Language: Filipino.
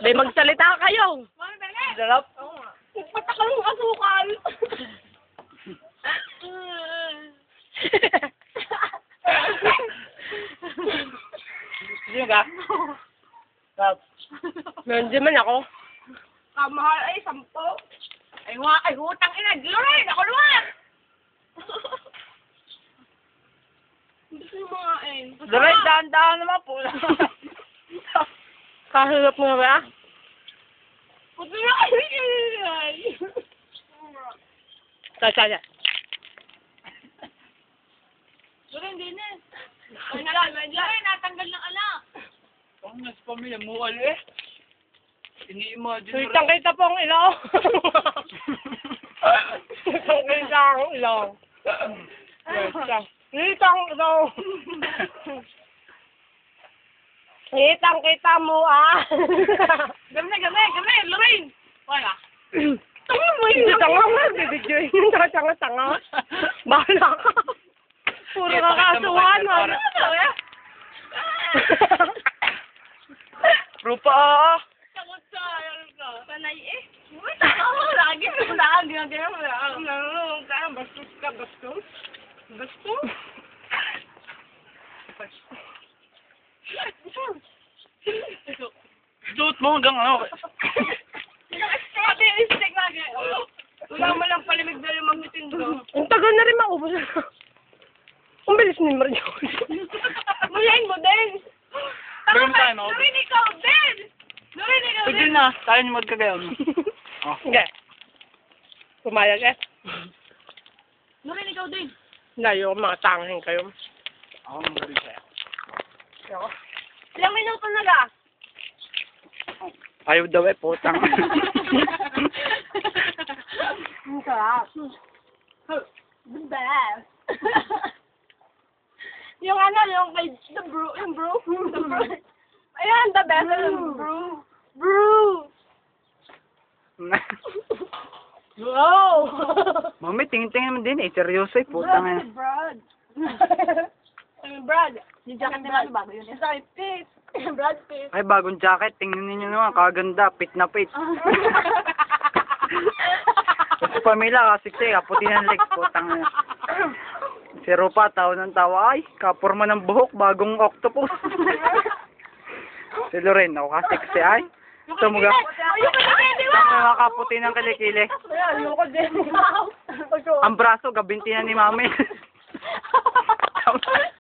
May magsalita kayo. Sarap. Patakal ng asukal. Sino ka? Sarap. Hindi man ako. Kamahal ay 10. Ay, hutang ina. Lorraine, ako naman. Gusto yung mga Daray, dahan-dahan naman po. Kahirap mo ba? Puto na ay. Saya. Lorraine, din eh. Ay, Lorraine, natanggal ng anak. Ang nasa pamilya mo, eh. Ini-imagine mo Kitang-kita po ang ilaw. Kitang-kita ang ilaw. Kitang-kita. Kitang-kita mo Gamay, Lorraine. Wala. Tanga nga, bibidyoin yung tanga-tanga. Bahala ka. Puro kakasuhan. Rupa, Takot ka, panay eh. Uy, takot. Lagi mo na, ginagawa mo na. Bastos ka, bastos. Bastos? suot mo hanggang ano. Sabi yung stick lagi. Wala mo lang palimig na lumagitin ko. Ang tagal na rin maubos. Ang bilis ni Mario. Mulayin mo din. Meron tayo, no? Lorraine, ikaw din. Lorraine, ikaw Sige din. na, tayo ni magkagayon. Oh. Sige. Pumayag eh. Lorraine, ikaw din. Layo, mga tanghin kayo. Ako magaling sa'yo. Ilang minuto na ga? Ayaw daw eh, putang. Ang sarap. The best. Yung ano, yung kay the brew, yung brew. The brew. Ayan, the best. Yung brew. Brew. Wow. Mami, tingin-tingin naman din eh. Seryoso eh, putang eh. Brad. Brad. Yung jacket nila, bago yun. Sorry, Pitt. Brad Pitt. Ay, bagong jacket. Tingnan ninyo naman, kaganda. Pit na pit. Kasi pamila, kasi kaputi ng legs, putang eh. Si Rupa, tawa ng tawa. Ay, kapurma ng buhok, bagong octopus. Si Lorraine, ako kasi ay. Tumuga. Ayun ka na, di ba? Mga kaputi ng kilikili. Ayun ko din. Ang braso, gabinti na ni mami.